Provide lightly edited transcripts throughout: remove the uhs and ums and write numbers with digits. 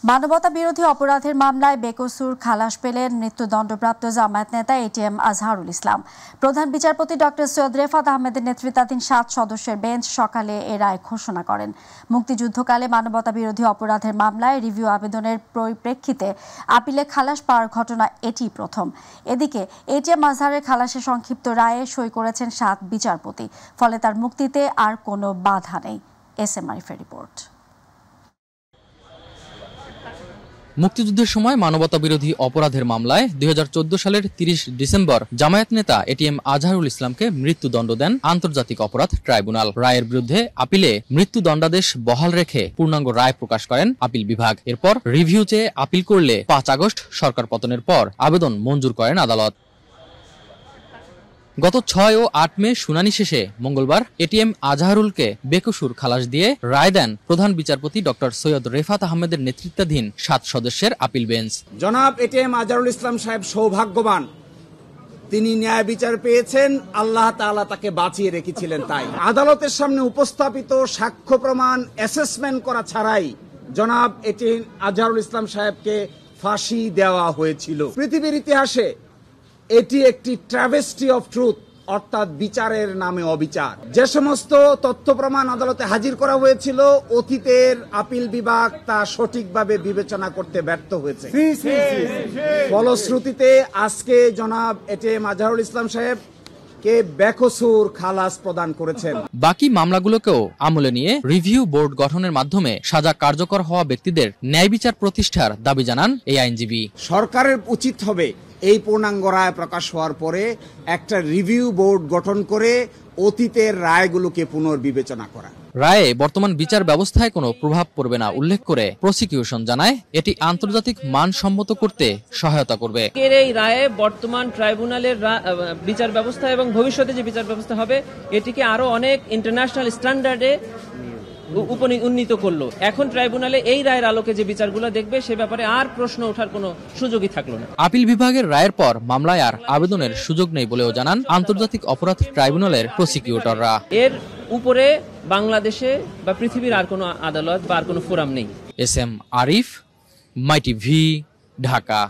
মানবতা বিরোধী অপরাধের মামলায় বেকসুর খালাস পেলেন মৃত্যুদণ্ডপ্রাপ্ত জামায়াত নেতা এটিএম আজহারুল ইসলাম। প্রধান বিচারপতি ডক্টর সৈয়দ রেফাত আহমেদের নেতৃত্বাধীন 7 সদস্যের বেঞ্চ সকালে এ রায় ঘোষণা করেন। মুক্তিযুদ্ধকালে মানবতা বিরোধী অপরাধের মামলায় রিভিউ আবেদনের পরিপ্রেক্ষিতে আপিলে খালাস পাওয়ার ঘটনা এটি প্রথম। এদিকে এটিএম আজহারের খালাসের সংক্ষিপ্ত রায়ে সই করেছেন 7 বিচারপতি, ফলে তার মুক্তিতে আর কোনো বাধা নেই। এসএম আরিফের রিপোর্ট। মুক্তিযুদ্ধের সময় মানবতা বিরোধী অপরাধের মামলায় 2014 সালের 30 ডিসেম্বর জামায়াত নেতা এটিএম আজহারুল ইসলামকে মৃত্যুদণ্ড দেন আন্তর্জাতিক অপরাধ ট্রাইব্যুনাল। রায়ের বিরুদ্ধে আপিলে মৃত্যুদণ্ডাদেশ বহাল রেখে পূর্ণাঙ্গ রায় প্রকাশ করেন আপিল বিভাগ। এরপর রিভিউ চেয়ে আপিল করলে 5 আগস্ট সরকার পতনের পর আবেদন মঞ্জুর করেন আদালত। গত 6 ও 8 মে শুনানি শেষে মঙ্গলবার এটিএম আজহারুলকে বেকসুর খালাস দিয়ে রায় দেন প্রধান বিচারপতি ডক্টর সৈয়দ রেফাত আহমেদের নেতৃত্বাধীন 7 সদস্যের আপিল বেঞ্চ। জনাব এটিএম আজহারুল ইসলাম সাহেব সৌভাগ্যবান, তিনি ন্যায় বিচার পেয়েছেন, আল্লাহ তাআলা তাকে বাঁচিয়ে রেখেছিলেন। তাই আদালতের সামনে উপস্থাপিত সাক্ষ্য প্রমাণ অ্যাসেসমেন্ট করা ছাড়াই জনাব এটিএম আজহারুল ইসলাম সাহেবকে ফাঁসি দেওয়া হয়েছিল। পৃথিবীর ইতিহাসে এটি একটি ট্রাভেস্টি অফ ট্রুথ, অর্থাৎ বিচারের নামে অবিচার। যে সমস্ত তথ্য প্রমাণ আদালতে হাজির করা হয়েছিল, অতীতের আপিল বিভাগ তা সঠিকভাবে বিবেচনা করতে ব্যর্থ হয়েছে। ফলশ্রুতিতে আজকে জনাব এটিএম আজহারুল ইসলাম সাহেব কে বেকসুর খালাস প্রদান করেছেন। বাকি মামলাগুলোকেও আমলে নিয়ে রিভিউ বোর্ড গঠনের মাধ্যমে সাজা কার্যকর হওয়া ব্যক্তিদের ন্যায় বিচার প্রতিষ্ঠার দাবি জানান এই আইনজীবী। সরকারের উচিত হবে এই পূর্ণাঙ্গ রায় প্রকাশ হওয়ার পরে একটা রিভিউ বোর্ড গঠন করে অতীতের রায়গুলোকে পুনর্বিবেচনা করা। রায়ে বর্তমান বিচার ব্যবস্থায় কোনো প্রভাব পড়বে না উল্লেখ করে প্রসিকিউশন জানায় এটি আন্তর্জাতিক মানসম্মত করতে সহায়তা করবে। এই রায়ে বর্তমান ট্রাইব্যুনালের বিচার ব্যবস্থা এবং ভবিষ্যতে যে বিচার ব্যবস্থা হবে এটিকে আরো অনেক ইন্টারন্যাশনাল স্ট্যান্ডার্ডে উন্নীত করলো। এখন ট্রাইব্যুনালে এই রায়ের আলোকে যে বিচারগুলো দেখবে সে ব্যাপারে আর প্রশ্ন ওঠার কোনো সুযোগই থাকলো না। আপিল বিভাগের রায়ের পর মামলায় আর আবেদনের সুযোগ নেই বলেও জানান আন্তর্জাতিক অপরাধ ট্রাইব্যুনালের প্রসিকিউটররা। এর উপরে বাংলাদেশে বা পৃথিবীর আর কোনো আদালত বা আর কোনো ফোরাম নেই। SM Arif, MyTV, Dhaka.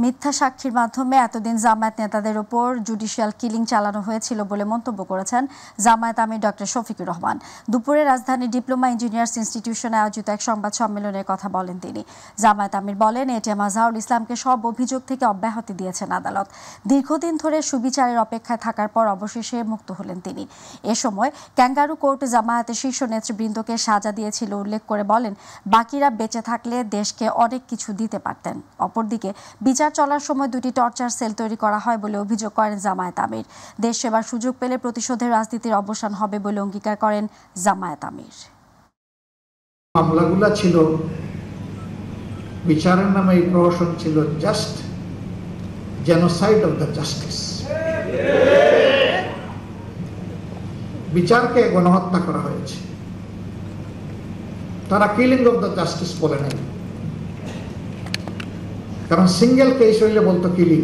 মিথ্যা সাক্ষীর মাধ্যমে এতদিন জামায়াত নেতাদের উপর জুডিশিয়াল কিলিং চালানো হয়েছিল বলে মন্তব্য করেছেন জামায়াত আমির ডক্টর শফিকুর রহমান। দুপুরে রাজধানীর ডিপ্লোমা ইঞ্জিনিয়ার্স ইনস্টিটিউশনে আয়োজিত এক সংবাদ সম্মেলনের কথা বলেন তিনি। জামায়াত আমির বলেন, এটিএম আজহারুল ইসলামকে সব অভিযোগ থেকে অব্যাহতি দিয়েছেন আদালত। দীর্ঘদিন ধরে সুবিচারের অপেক্ষায় থাকার পর অবশেষে মুক্ত হলেন তিনি। এ সময় ক্যাঙ্গারু কোর্ট জামায়াতের শীর্ষ নেতৃবৃন্দকে সাজা দিয়েছিল উল্লেখ করে বলেন, বাকিরা বেঁচে থাকলে দেশকে অনেক কিছু দিতে পারতেন। অপরদিকে বিচার চলার সময় 2টি টর্চার সেল তৈরি করা হয় বলে অভিযোগ করেন জামায়াত আমির। দেশ সেবার সুযোগ পেলে প্রতিশোধের রাজনীতির অবসান হবে বলে অঙ্গীকার করেন জামায়াত আমির। মামলাগুলো ছিল বিচারের নামে, এই প্রহসন ছিল just genocide of the justice. বিচারকে গণহত্যা করা হয়েছে। তারা কিলিং অফ দ্য জাস্টিস বলে নাই, কারণ সিঙ্গেল কেস হইলে বলতো কিলিং,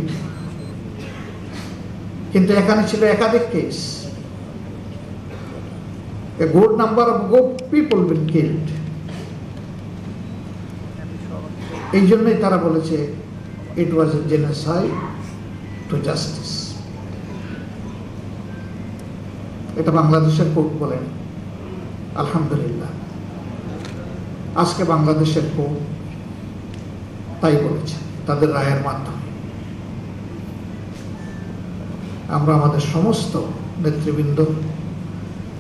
কিন্তু এখানে ছিল একাধিক case. A good number of good people been killed. এই জন্যই তারা বলেছে it was a genocide to justice. এটা বাংলাদেশের কোর্ট বলেন। আলহামদুলিল্লাহ, আজকে বাংলাদেশের কোর্ট তাই বলেছে তাদের রায়ের মাধ্যমে। আমরা আমাদের সমস্ত নেতৃবৃন্দ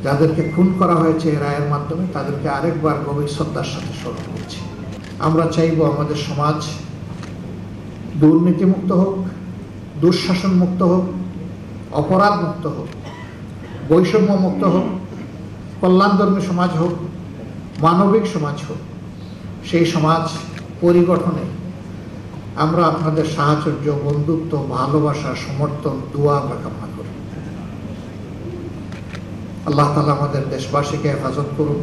যাদেরকে খুন করা হয়েছে এই রায়ের মাধ্যমে তাদেরকে আরেকবার গভীর শ্রদ্ধার সাথে স্মরণ করছি। আমরা চাইব আমাদের সমাজ দুর্নীতিমুক্ত হোক, দুঃশাসন মুক্ত হোক, অপরাধ মুক্ত হোক, বৈষম্য মুক্ত হোক, কল্যাণধর্মী সমাজ হোক, মানবিক সমাজ হোক। সেই সমাজ পরিগঠনে আমরা আপনাদের সাহচর্য, বন্ধুত্ব, ভালোবাসা, সমর্থন, দোয়া আমরা কামনা করি। আল্লাহ তাআলা আমাদের দেশবাসীকে হেফাজত করুন,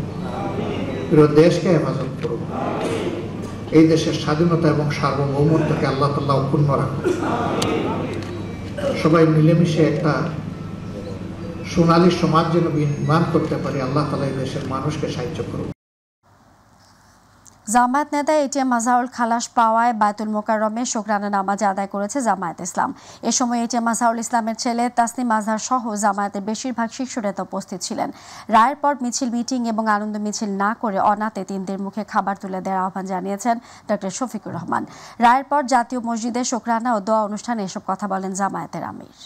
পুরো দেশকে হেফাজত করুন। এই দেশের স্বাধীনতা এবং সার্বভৌমত্বকে আল্লাহ তাআলা অক্ষুণ্ণ রাখুন। সবাই মিলেমিশে একটা সোনালী সমাজ যেন নির্মাণ করতে পারি, আল্লাহ তাআলা এই দেশের মানুষকে সাহায্য করুন। জামায়াত নেতা এটিএম মাজহারুল খালাস পাওয়ায় বায়তুল মোকাররমে শুকরানা নামাজ আদায় করেছে জামায়াত ইসলাম। এ সময় এটিএম মাজহারুল ইসলামের ছেলে তাসনিম মাজহার সহ জামায়াতের বেশিরভাগ শীর্ষ নেতা উপস্থিত ছিলেন। রায়ের পর মিছিল, মিটিং এবং আনন্দ মিছিল না করে অনাথ এতিমদের মুখে খাবার তুলে দেওয়ার আহ্বান জানিয়েছেন ডক্টর শফিকুর রহমান। রায়ের পর জাতীয় মসজিদে শুকরানা ও দোয়া অনুষ্ঠানে এসব কথা বলেন জামায়াতের আমির।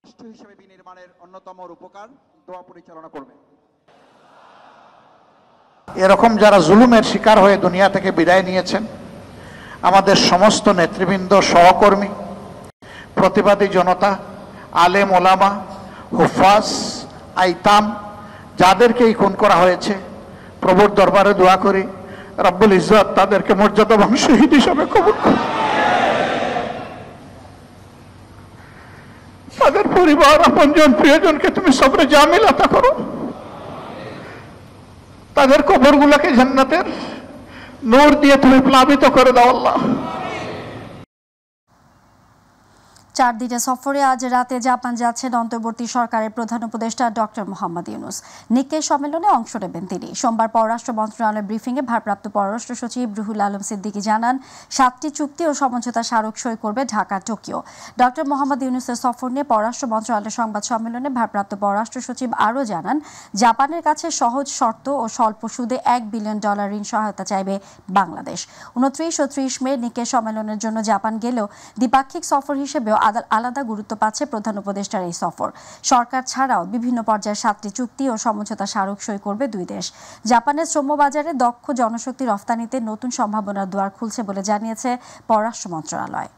রাষ্ট্র হিসেবে বিনির্মাণের অন্যতম রূপকার দোয়া পরিচালনা করবে। এরকম যারা জুলুমের শিকার হয়ে দুনিয়া থেকে বিদায় নিয়েছেন, আমাদের সমস্ত নেতৃবৃন্দ, সহকর্মী, প্রতিবাদী জনতা, আলেম ওলামা, হুফাজ, আইতাম, যাদেরকেই খুন করা হয়েছে, প্রভুর দরবারে দোয়া করি রব্বুল ইজ্জত তাদেরকে মর্যাদাবান শহীদ হিসাবে কবুল করুন। তাদের পরিবার, আপনজন, প্রিয়জনকে তুমি সবরে জামিল আতা করো। তাদের কবরগুলোকে জান্নাতের নূর দিয়ে তুমি প্লাবিত করে দাও আল্লাহ। 4 দিনের সফরে আজ রাতে জাপান যাচ্ছেন অন্তর্বর্তী সরকারের প্রধান উপদেষ্টা ডক্টর মোহাম্মদ ইউনূস। নিক্কেই সম্মেলনে অংশ নেবেন তিনি। সোমবার পররাষ্ট্র মন্ত্রণালয়ের ব্রিফিংয়ে ভারপ্রাপ্ত পররাষ্ট্র সচিব রুহুল আলম সিদ্দিকী জানান 7টি চুক্তি ও সমঝোতা স্মারক সই করবে ঢাকা, টোকিও। ডক্টর মোহাম্মদ ইউনূসের সফর নিয়ে পররাষ্ট্র মন্ত্রণালয়ের সংবাদ সম্মেলনে ভারপ্রাপ্ত পররাষ্ট্র সচিব আরও জানান, জাপানের কাছে সহজ শর্ত ও স্বল্প সুদে $1 বিলিয়ন ঋণ সহায়তা চাইবে বাংলাদেশ। 29 ও 30 মে নিক্কেই সম্মেলনের জন্য জাপান গেলেও দ্বিপাক্ষিক সফর হিসেবেও আলাদা গুরুত্ব পাচ্ছে প্রধান উপদেষ্টার এই সফর। সরকার ছাড়াও বিভিন্ন পর্যায়ে 7টি চুক্তি ও সমঝোতা স্মারক সই করবে দুই দেশ। জাপানের শ্রমবাজারে দক্ষ জনশক্তি রফতানিতে নতুন সম্ভাবনার দুয়ার খুলছে বলে জানিয়েছে পররাষ্ট্র মন্ত্রণালয়।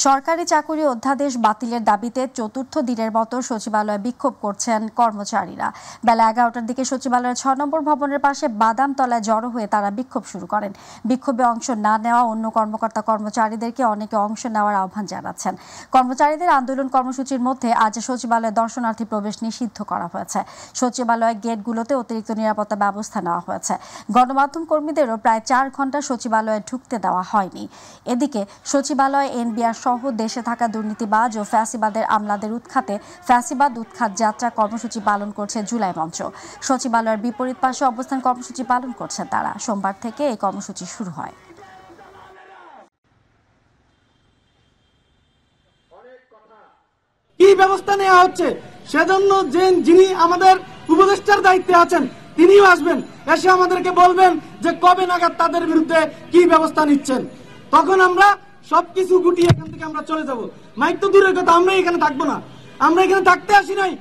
সরকারি চাকুরি অধ্যাদেশ বাতিলের দাবিতে চতুর্থ দিনের মতো সচিবালয়ে বিক্ষোভ করছেন কর্মচারীরা। বেলা 11টার দিকে সচিবালয়ের 6 নম্বর ভবনের পাশে বাদামতলায় জড়ো হয়ে তারা বিক্ষোভ শুরু করেন। বিক্ষোভে অংশ না নেওয়া অন্য কর্মকর্তা কর্মচারীদেরকে অনেকে অংশ নেওয়ার আহ্বান জানাচ্ছেন। কর্মচারীদের আন্দোলন কর্মসূচির মধ্যে আজ সচিবালয়ে দর্শনার্থী প্রবেশ নিষিদ্ধ করা হয়েছে। সচিবালয়ের গেটগুলোতে অতিরিক্ত নিরাপত্তা ব্যবস্থা নেওয়া হয়েছে। গণমাধ্যম কর্মীদেরও প্রায় 4 ঘন্টা সচিবালয়ে ঢুকতে দেওয়া হয়নি। এদিকে সচিবালয় এনবিআর সহ দেশে থাকা দুর্নীতিবাজ ও ফ্যাসিবাদের আমলাদের উৎখাতে ফ্যাসিবাদ উৎখাত যাত্রা কর্মসূচি পালন করছে জুলাই মঞ্চ। সচিবালয়ের বিপরীত পাশে অবস্থান কর্মসূচি পালন করছে তারা। সোমবার থেকে এই কর্মসূচি শুরু হয়। কি ব্যবস্থা নেওয়া হচ্ছে সেজন্য যিনি আমাদের উপদেষ্টার দায়িত্বে আছেন তিনিও আসবেন, এসে আমাদেরকে বলবেন যে কবে নাগাদ তাদের বিরুদ্ধে কি ব্যবস্থা নিচ্ছেন। তখন আমরা সবকিছু গুটিয়ে এখান থেকে আমরা চলে যাব। মাইক তো দূরের কথা, আমরা এখানে থাকবো না, আমরা এখানে থাকতে আসি নাই।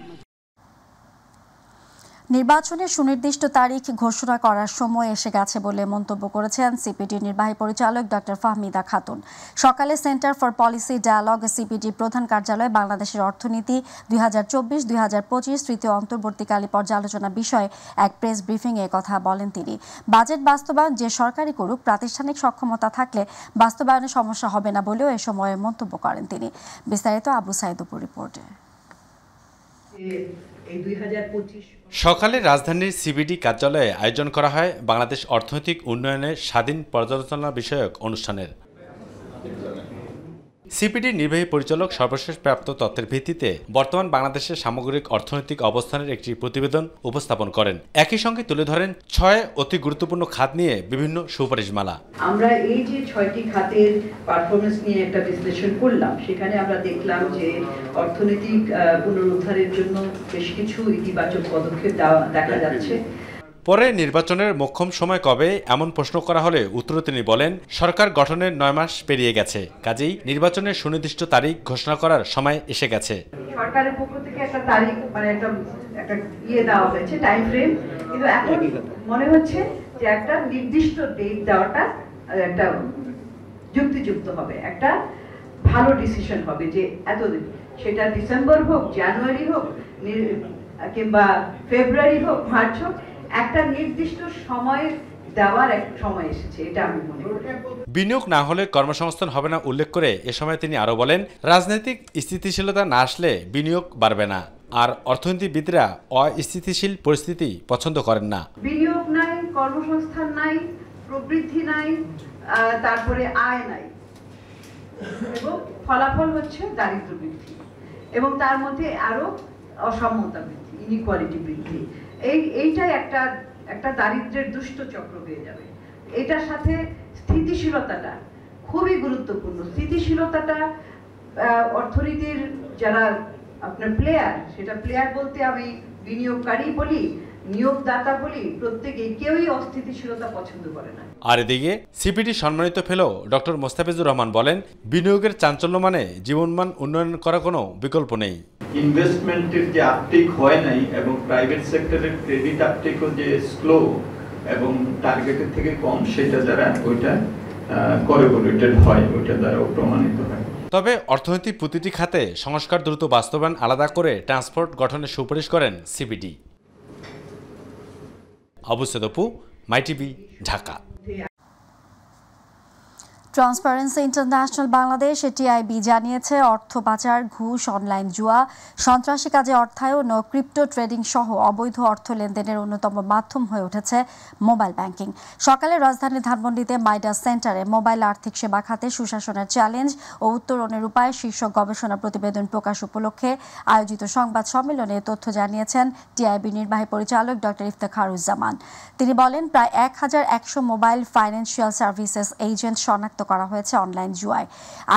নির্বাচনের সুনির্দিষ্ট তারিখ ঘোষণা করার সময় এসে গেছে বলে মন্তব্য করেছেন সিপিডির নির্বাহী পরিচালক ডক্টর ফাহমিদা খাতুন। সকালে Centre for Policy Dialogue CPD প্রধান কার্যালয়ে বাংলাদেশের অর্থনীতি 2024-2025 তৃতীয় অন্তর্বর্তীকালীন পর্যালোচনা বিষয়ে এক প্রেস ব্রিফিংয়ে কথা বলেন তিনি। বাজেট বাস্তবায়ন যে সরকারই করুক, প্রাতিষ্ঠানিক সক্ষমতা থাকলে বাস্তবায়নে সমস্যা হবে না বলেও এ সময়ে মন্তব্য করেন তিনি। বিস্তারিত আবু সাইদুপুর রিপোর্টে। সকালে রাজধানীর সিবিডি কার্যালয়ে আয়োজন করা হয় বাংলাদেশ অর্থনৈতিক উন্নয়নের স্বাধীন পর্যালোচনা বিষয়ক অনুষ্ঠানের। সিপিডির নির্বাহী পরিচালক সর্বশেষ প্রাপ্ত তথ্যের ভিত্তিতে বর্তমান বাংলাদেশের সামগ্রিক অর্থনৈতিক অবস্থানের একটি প্রতিবেদন উপস্থাপন করেন। একই সঙ্গে তুলে ধরেন 6 অতি গুরুত্বপূর্ণ খাত নিয়ে বিভিন্ন সুপারিশমালা। আমরা এই যে 6টি খাতের পারফরমেন্স নিয়ে একটা বিশ্লেষণ করলাম, সেখানে আমরা দেখলাম যে অর্থনৈতিক পুনরুদ্ধারের জন্য বেশ কিছু ইতিবাচক পদক্ষেপ দেখা যাচ্ছে। পরে নির্বাচনের মোক্ষম সময় কবে এমন প্রশ্ন করা হলে উত্তরে তিনি বলেন, সরকার গঠনের 9 মাস পেরিয়ে গেছে, কাজেই নির্বাচনের সুনির্দিষ্ট তারিখ ঘোষণা করার সময় এসে গেছে। সরকারের পক্ষ থেকে একটা তারিখ মানে একটা দেওয়া হয়েছে, টাইম ফ্রেম, কিন্তু এখন মনে হচ্ছে যে একটা নির্দিষ্ট ডেট দেওয়াটা একটা যুক্তিযুক্ত হবে, একটা ভালো ডিসিশন হবে যে এতদিন, সেটা ডিসেম্বর হোক, জানুয়ারি হোক, কিংবা ফেব্রুয়ারি হোক, মার্চ হোক, একটা নির্দিষ্ট সময় দেওয়ার এক সময় এসেছে, এটা আমি মনে করি। বিনিয়োগ না হলে কর্মসংস্থান হবে না উল্লেখ করে এ সময় তিনি আরো বলেন, রাজনৈতিক স্থিতিশীলতা না আসলে বিনিয়োগ বাড়বে না, আর অর্থনীতিবিদরা অস্থিতিশীল পরিস্থিতি পছন্দ করেন না। বিনিয়োগ নাই, কর্মসংস্থান নাই, প্রবৃদ্ধি নাই, তারপরে আয় নাই, এবং ফলাফল হচ্ছে দারিদ্র বৃদ্ধি এবং তার মধ্যে আরো অসমতা বৃদ্ধি, ইনইকুয়ালিটি বৃদ্ধি। এইটাই একটা দারিদ্র্যের দুষ্ট চক্র হয়ে যাবে। এটার সাথে স্থিতিশীলতাটা খুবই গুরুত্বপূর্ণ। স্থিতিশীলতাটা অর্থনীতির যারা আপনার প্লেয়ার, সেটা প্লেয়ার বলতে আমি বিনিয়োগকারী বলি, নিয়োগদাতা বলি, প্রত্যেকেই কেউই অস্থিতিশীলতা পছন্দ করে না। আর এদিকে সিপিডি সম্মানিত ফেলো ডক্টর মোস্তাফিজুর রহমান বলেন, বিনিয়োগের চাঞ্চল্য মানে জীবনমান উন্নয়ন করার কোনো বিকল্প নেই। ইনভেস্টমেন্টের যে আপটেক হয় নাই এবং প্রাইভেট সেক্টরের ক্রেডিট আপটেকও যে স্লো এবং টার্গেটের থেকে কম, সেটা যারা ওইটা করোবোরেটেড হয়, ওইটা দ্বারা প্রমাণিত হয়। তবে অর্থনৈতিক প্রতিটি খাতে সংস্কার দ্রুত বাস্তবায়ন আলাদা করে ট্রান্সপোর্ট গঠনের সুপারিশ করেন সিপিডি। আবু সাদপু, My TV, Dhaka. Transparency International Bangladesh TIB জানিয়েছে, অর্থ পাচার, ঘুষ, অনলাইন জুয়া, সন্ত্রাসী কাজে অর্থায়ন ও ক্রিপ্টো ট্রেডিং সহ অবৈধ অর্থ লেনদেনের অন্যতম মাধ্যম হয়ে উঠেছে মোবাইল ব্যাংকিং। সকালে রাজধানীর ধানমন্ডিতে মাইডাস সেন্টারে মোবাইল আর্থিক সেবা খাতে সুশাসনের চ্যালেঞ্জ ও উত্তরণের উপায় শীর্ষক গবেষণা প্রতিবেদন প্রকাশ উপলক্ষে আয়োজিত সংবাদ সম্মেলনে তথ্য জানিয়েছেন টিআইবি নির্বাহী পরিচালক ডক্টর ইফতেখারুজ্জামান। তিনি বলেন, প্রায় 1100 মোবাইল ফাইন্যান্সিয়াল সার্ভিসেস এজেন্ট শনাক্ত করা হয়েছে অনলাইন জুয়ায়।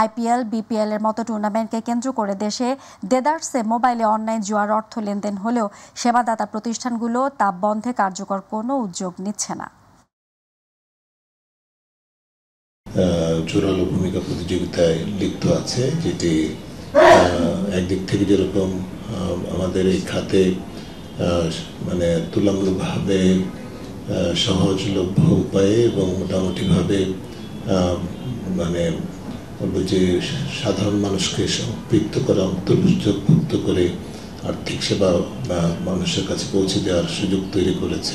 আইপিএল, বিপিএল এর মতো টুর্নামেন্টকে কেন্দ্র করে দেশে দেদারসে মোবাইলে অনলাইন জুয়ার অর্থ লেনদেন হলেও সেবাদাতা প্রতিষ্ঠানগুলো তা বন্ধে কার্যকর কোনো উদ্যোগ নিচ্ছে না। জোরালো ভূমিকা প্রতিযোগিতায় লিপ্ত আছে, যেটি একদিক থেকে যেরকম আমাদের এই খাতে মানে তুলনামূলকভাবে সহজলভ্য উপায়ে এবং মোটামুটিভাবে মানে বলবো যে সাধারণ মানুষকে সম্পৃক্ত করা, অন্তর্ভুক্ত করে আর্থিক সেবা মানুষের কাছে পৌঁছে দেওয়ার সুযোগ তৈরি করেছে।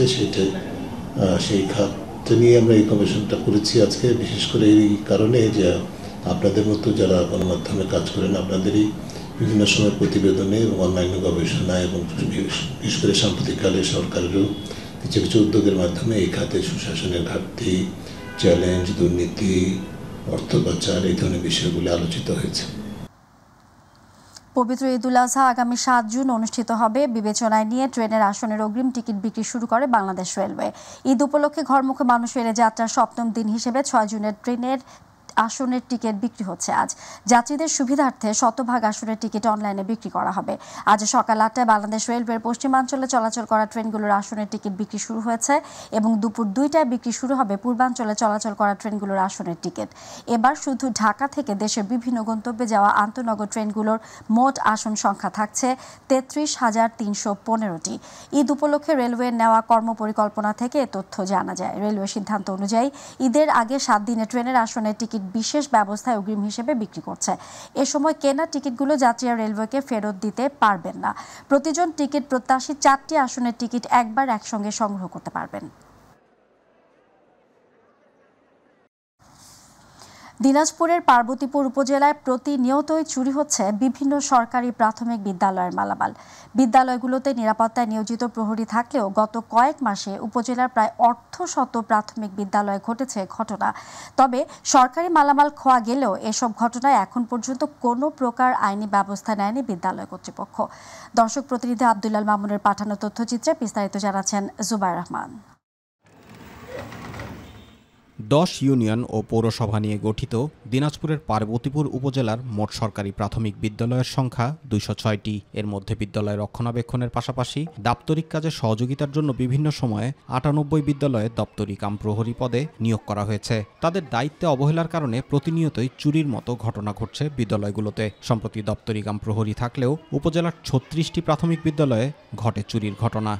সেই খাতটা নিয়ে আমরা এই কমিশনটা করেছি আজকে, বিশেষ করে এই কারণে যে আপনাদের মতো যারা গণমাধ্যমে কাজ করেন, আপনাদেরই বিভিন্ন সময় প্রতিবেদনে এবং অনলাইন গবেষণা এবং বিশেষ করে সাম্প্রতিককালে সরকারেরও কিছু কিছু উদ্যোগের মাধ্যমে এই খাতে সুশাসনের ঘাটতি, চ্যালেঞ্জ, দুর্নীতি, অর্থ পাচার, এই ধরনের বিষয়গুলি আলোচিত হয়েছে। পবিত্র ঈদুল আজহা আগামী 7 জুন অনুষ্ঠিত হবে। বিবেচনায় নিয়ে ট্রেনের আসনের অগ্রিম টিকিট বিক্রি শুরু করে বাংলাদেশ রেলওয়ে। ঈদ উপলক্ষে ঘরমুখী মানুষের যাত্রার 7ম দিন হিসেবে 6 জুনের ট্রেনের আসনের টিকিট বিক্রি হচ্ছে আজ। যাত্রীদের সুবিধার্থে শতভাগ আসনের টিকিট অনলাইনে বিক্রি করা হবে। আজ সকাল 8টায় বাংলাদেশ রেলওয়ের পশ্চিমাঞ্চলে চলাচল করা ট্রেনগুলোর আসনের টিকিট বিক্রি শুরু হয়েছে এবং দুপুর 2টায় বিক্রি শুরু হবে পূর্বাঞ্চলে চলাচল করা ট্রেনগুলোর আসনের টিকিট। এবার শুধু ঢাকা থেকে দেশের বিভিন্ন গন্তব্যে যাওয়া আন্তনগর ট্রেনগুলোর মোট আসন সংখ্যা থাকছে 33,315টি। ঈদ উপলক্ষে রেলওয়ের নেওয়া কর্মপরিকল্পনা থেকে তথ্য জানা যায়। রেলওয়ে সিদ্ধান্ত অনুযায়ী ঈদের আগে 7 দিনে ট্রেনের আসনের টিকিট বিশেষ ব্যবস্থায় অগ্রিম হিসেবে বিক্রি করছে। এ সময় কেনা টিকিটগুলো যাত্রীরা রেলওয়েকে ফেরত দিতে পারবেন না। প্রতিজন টিকিট প্রত্যাশী 4টি আসনের টিকিট একবার একসঙ্গে সংগ্রহ করতে পারবেন। দিনাজপুরের পার্বতীপুর উপজেলায় প্রতিনিয়তই চুরি হচ্ছে বিভিন্ন সরকারি প্রাথমিক বিদ্যালয়ের মালামাল। বিদ্যালয়গুলোতে নিরাপত্তায় নিয়োজিত প্রহরী থাকলেও গত কয়েক মাসে উপজেলার প্রায় অর্ধশত প্রাথমিক বিদ্যালয়ে ঘটেছে ঘটনা। তবে সরকারি মালামাল খোয়া গেলেও এসব ঘটনায় এখন পর্যন্ত কোনো প্রকার আইনি ব্যবস্থা নেয়নি বিদ্যালয় কর্তৃপক্ষ। দর্শক প্রতিনিধি আব্দুল্লাল মামুনের পাঠানো তথ্যচিত্রে বিস্তারিত জানাচ্ছেন জুবাইর রহমান। 10 ইউনিয়ন ও পৌরসভা নিয়ে গঠিত দিনাজপুরের পার্বতীপুর উপজেলার মোট সরকারি প্রাথমিক বিদ্যালয়ের সংখ্যা 206টি। এর মধ্যে বিদ্যালয় রক্ষণাবেক্ষণের পাশাপাশি দাপ্তরিক কাজে সহযোগিতার জন্য বিভিন্ন সময়ে 98 বিদ্যালয়ে দাপ্তরিক প্রহরী পদে নিয়োগ করা হয়েছে। তাদের দায়িত্বে অবহেলার কারণে প্রতিনিয়তই চুরির মতো ঘটনা ঘটছে বিদ্যালয়গুলোতে। সম্প্রতি দাপ্তরিক প্রহরী থাকলেও উপজেলার 36টি প্রাথমিক বিদ্যালয়ে ঘটে চুরির ঘটনা।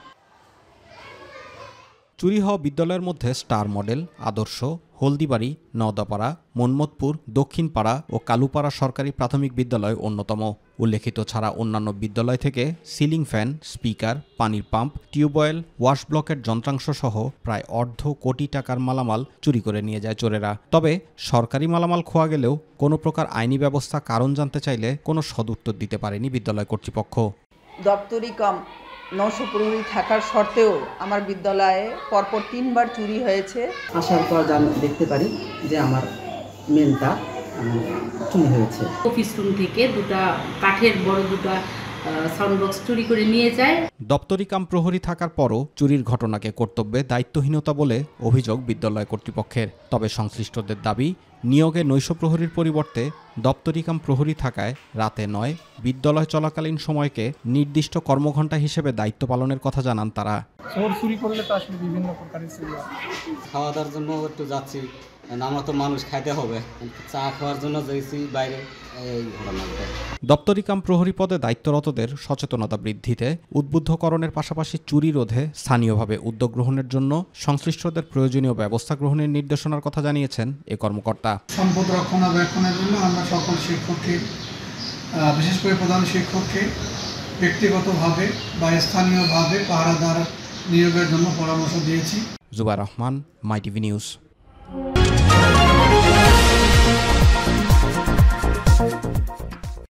চুরি হওয়া বিদ্যালয়ের মধ্যে স্টার মডেল, আদর্শ, হলদিবাড়ি, নওদাপাড়া, মনমতপুর, দক্ষিণপাড়া ও কালুপাড়া সরকারি প্রাথমিক বিদ্যালয় অন্যতম। উল্লেখিত ছাড়া অন্যান্য বিদ্যালয় থেকে সিলিং ফ্যান, স্পিকার, পানির পাম্প, টিউবওয়েল, ওয়াশ ব্লকের যন্ত্রাংশ সহ প্রায় $1.5 কোটি টাকার মালামাল চুরি করে নিয়ে যায় চোরেরা। তবে সরকারি মালামাল খোয়া গেলেও কোনো প্রকার আইনি ব্যবস্থা কারণ জানতে চাইলে কোনো সদুত্তর দিতে পারেনি বিদ্যালয় কর্তৃপক্ষ। দপ্তরিক 900 প্রহরী থাকার সত্ত্বেও আমার বিদ্যালয়ে পরপর 3বার চুরি হয়েছে। আসার পর দেখতে পারি যে আমার মেনটা চুরি হয়েছে। অফিস রুম থেকে দুটো কাঠের বড় দুটো সাউন্ড বক্স চুরি করে নিয়ে যায়। দপ্তরি কাম প্রহরী থাকার পরও চুরির ঘটনাকে কর্তব্যে দায়িত্বহীনতা বলে অভিযোগ বিদ্যালয় কর্তৃপক্ষের। তবে সংশ্লিষ্টদের দাবি, নিয়োগে নৈশ প্রহরীর পরিবর্তে দপ্তরি কাম প্রহরী থাকায় রাতে নয়, বিদ্যালয় চলাকালীন সময়কে নির্দিষ্ট কর্মঘণ্টা হিসেবে দায়িত্ব পালনের কথা জানান তারা। চুরি করলে তো আসলে বিভিন্ন প্রকারের চুরি হয়। খাওয়া দাওয়ার জন্য একটু যাচ্ছি, আমরা তো মানুষ খাইতে হবে, চা খাওয়ার জন্য যাইছি বাইরে। দপ্তরি কাম প্রহরী পদে দায়িত্বরতদের সচেতনতা বৃদ্ধিতে উদ্বুদ্ধকরণের পাশাপাশি চুরি রোধে স্থানীয়ভাবে উদ্যোগ গ্রহণের জন্য সংশ্লিষ্টদের প্রয়োজনীয় ব্যবস্থা গ্রহণের নির্দেশনার কথা জানিয়েছেন এ কর্মকর্তা। সম্পদ রক্ষণাবেক্ষণের জন্য আমরা সকল শিক্ষককে, বিশেষ করে প্রধান শিক্ষককে ব্যক্তিগতভাবে বা স্থানীয়ভাবে পাহারাদার নিয়োগের জন্য পরামর্শ দিয়েছি। জুবাইর রহমান, মাই টিভি নিউজ।